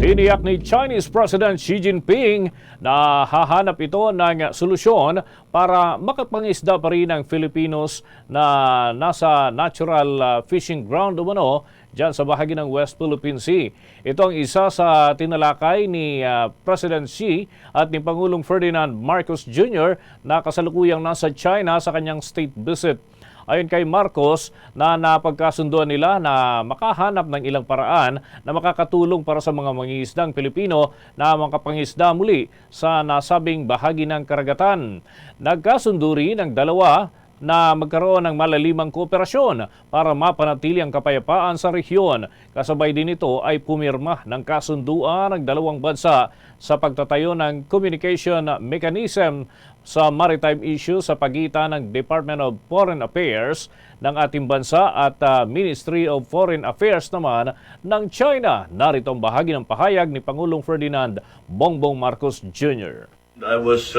Tiniyak ni Chinese President Xi Jinping na hahanap ito ng solusyon para makapangisda pa rin ang Filipinos na nasa natural fishing ground umano dyan sa bahagi ng West Philippine Sea. Ito ang isa sa tinalakay ni President Xi at ni Pangulong Ferdinand Marcos Jr. na kasalukuyang nasa China sa kanyang state visit. Ayon kay Marcos na napagkasunduan nila na makahanap ng ilang paraan na makakatulong para sa mga mangingisdang Pilipino na makapangisda muli sa nasabing bahagi ng karagatan. Nagkasundo rin ang dalawa na magkaroon ng malalimang kooperasyon para mapanatili ang kapayapaan sa rehiyon. Kasabay din ito ay pumirma ng kasunduan ng dalawang bansa sa pagtatayo ng communication mechanism sa maritime issue sa pagitan ng Department of Foreign Affairs ng ating bansa at Ministry of Foreign Affairs naman ng China. Narito ang bahagi ng pahayag ni Pangulong Ferdinand Bongbong Marcos Jr. I was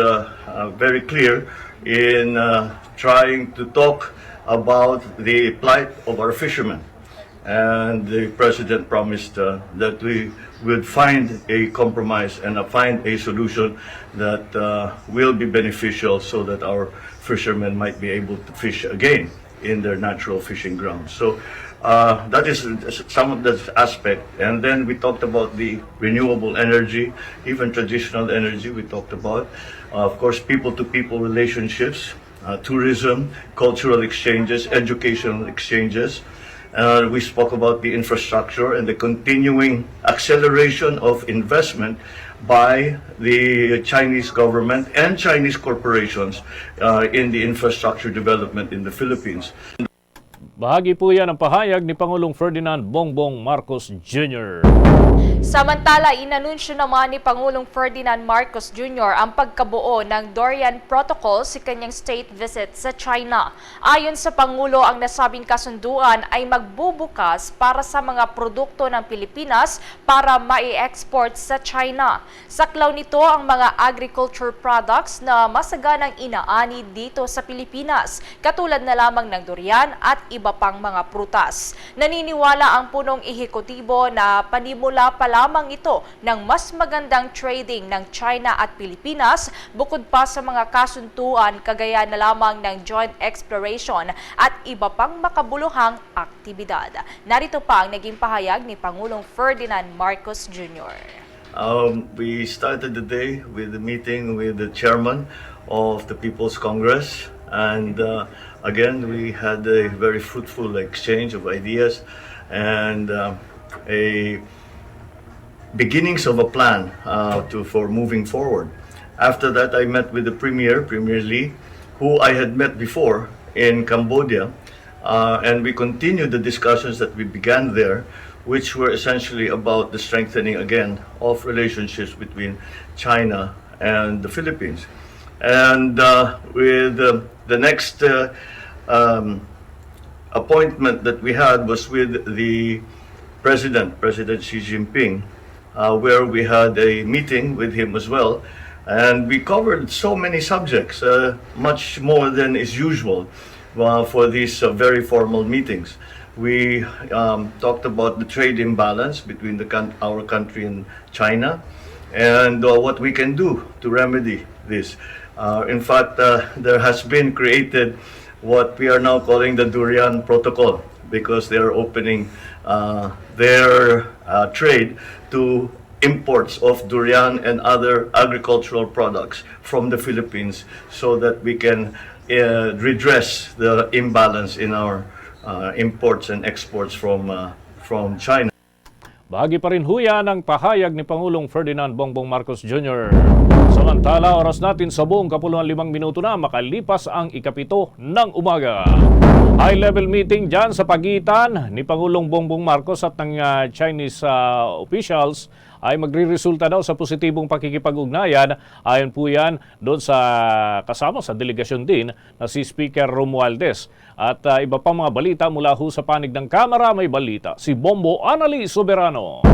very clear in trying to talk about the plight of our fishermen. And the President promised that we would find a compromise and find a solution that will be beneficial so that our fishermen might be able to fish again in their natural fishing grounds. So that is some of the aspect. And then we talked about the renewable energy, even traditional energy we talked about. Of course, people-to-people relationships, tourism, cultural exchanges, educational exchanges. We spoke about the infrastructure and the continuing acceleration of investment by the Chinese government and Chinese corporations in the infrastructure development in the Philippines. Bahagi po yan ang pahayag ni Pangulong Ferdinand Bongbong Marcos Jr. Samantala, inanunsyo naman ni Pangulong Ferdinand Marcos Jr. ang pagkabuo ng Durian Protocol sa kanyang state visit sa China. Ayon sa Pangulo, ang nasabing kasunduan ay magbubukas para sa mga produkto ng Pilipinas para mai-export sa China. Saklaw nito ang mga agriculture products na masaganang inaani dito sa Pilipinas, katulad na lamang ng durian at iba pang mga prutas. Naniniwala ang punong ehekutibo na panimula pa lamang ito ng mas magandang trading ng China at Pilipinas bukod pa sa mga kasunduan kagaya na lamang ng joint exploration at iba pang makabuluhang aktibidad. Narito pa ang naging pahayag ni Pangulong Ferdinand Marcos Jr. We started the day with a meeting with the chairman of the People's Congress. And again, we had a very fruitful exchange of ideas and a beginnings of a plan for moving forward. After that, I met with the Premier Lee, who I had met before in Cambodia, and we continued the discussions that we began there, which were essentially about the strengthening again of relationships between China and the Philippines. And with the next appointment that we had was with the President Xi Jinping, where we had a meeting with him as well. And we covered so many subjects, much more than is usual for these very formal meetings. We talked about the trade imbalance between our country and China and what we can do to remedy this. In fact, there has been created what we are now calling the Durian Protocol because they are opening their trade to imports of durian and other agricultural products from the Philippines so that we can redress the imbalance in our imports and exports from China. Bahagi pa rin huya ng pahayag ni Pangulong Ferdinand Bongbong Marcos Jr. Samantala, oras natin sa buong 15 minuto na makalipas ang ikapito ng umaga. High-level meeting dyan sa pagitan ni Pangulong Bongbong Marcos at ng Chinese officials ay magre-resulta daw sa positibong pakikipag-ugnayan. Ayon po yan doon sa kasama sa delegasyon din na si Speaker Romualdez. At iba pang mga balita mula ho sa panig ng Kamara, may balita si Bombo Soberano.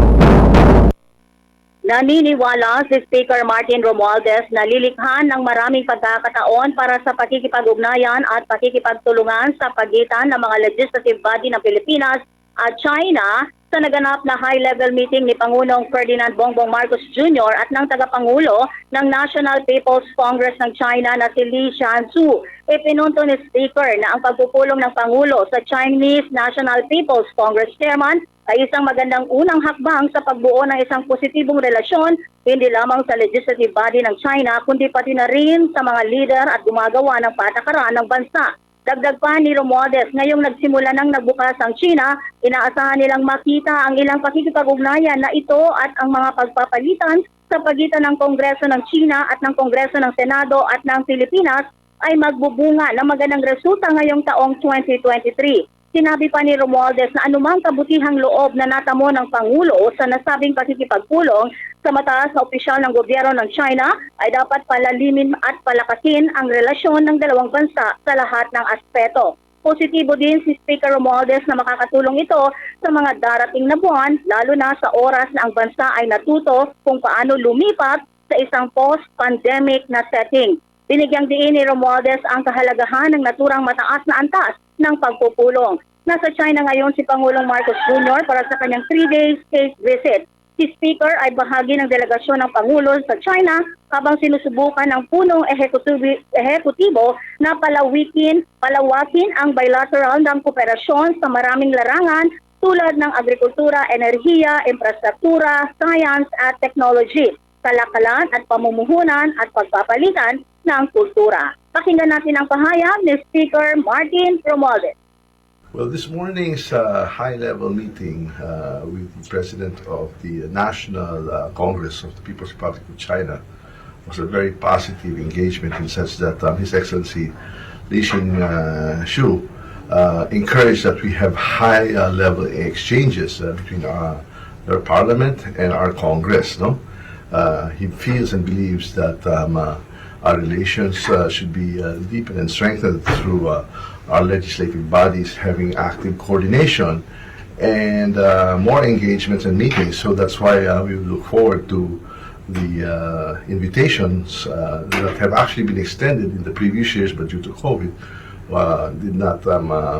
Naniniwala si Speaker Martin Romualdez na lilikhan ng maraming pagkakataon para sa pakikipag-ugnayan at pakikipagtulungan sa pagitan ng mga legislative body ng Pilipinas at China sa naganap na high-level meeting ni Pangulong Ferdinand Bongbong Marcos Jr. at ng tagapangulo ng National People's Congress ng China na si Li Shansu. Ipinunto ni Speaker na ang pagpupulong ng Pangulo sa Chinese National People's Congress Chairman ay isang magandang unang hakbang sa pagbuo ng isang positibong relasyon hindi lamang sa legislative body ng China kundi pati na rin sa mga leader at gumagawa ng patakaran ng bansa. Dagdag pa ni Romualdez, ngayong nagsimula ng nagbukas ang China, inaasahan nilang makita ang ilang pakikipag-ugnayan na ito at ang mga pagpapalitan sa pagitan ng Kongreso ng China at ng Kongreso ng Senado at ng Pilipinas ay magbubunga ng magandang resulta ngayong taong 2023. Sinabi pa ni Romualdez na anumang kabutihang loob na natamo ng Pangulo sa nasabing pakikipagpulong sa mataas na opisyal ng gobyerno ng China ay dapat palalimin at palakasin ang relasyon ng dalawang bansa sa lahat ng aspeto. Positibo din si Speaker Romualdez na makakatulong ito sa mga darating na buwan, lalo na sa oras na ang bansa ay natuto kung paano lumipat sa isang post-pandemic na setting. Binigyang diin ni Romualdez ang kahalagahan ng naturang mataas na antas ng pagpupulong. Nasa China ngayon si Pangulong Marcos Jr. para sa kanyang 3-day state visit. Si Speaker ay bahagi ng delegasyon ng Pangulo sa China habang sinusubukan ng punong ehekutibo na palawakin ang bilateral ng kooperasyon sa maraming larangan tulad ng agrikultura, enerhiya, infrastruktura, science at technology, kalakalan at pamumuhunan at pagpapalitan ng kultura. Pakinggan natin ang pahayag ni Speaker Martin Romualdez. Well, this morning's high-level meeting with the President of the National Congress of the People's Republic of China was a very positive engagement in such that His Excellency Li Shansu encouraged that we have high-level exchanges between our Parliament and our Congress. No, he feels and believes that our relations should be deepened and strengthened through our legislative bodies having active coordination and more engagements and meetings. So that's why we look forward to the invitations that have actually been extended in the previous years, but due to COVID, did not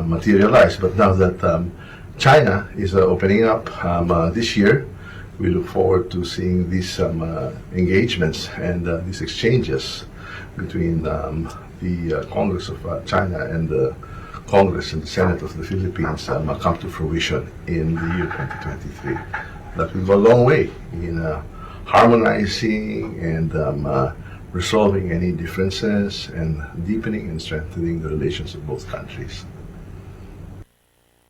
materialize. But now that China is opening up this year, we look forward to seeing these engagements and these exchanges between the Congress of China and the Congress and the Senate of the Philippines come to fruition in the year 2023. That will go a long way in harmonizing and resolving any differences and deepening and strengthening the relations of both countries.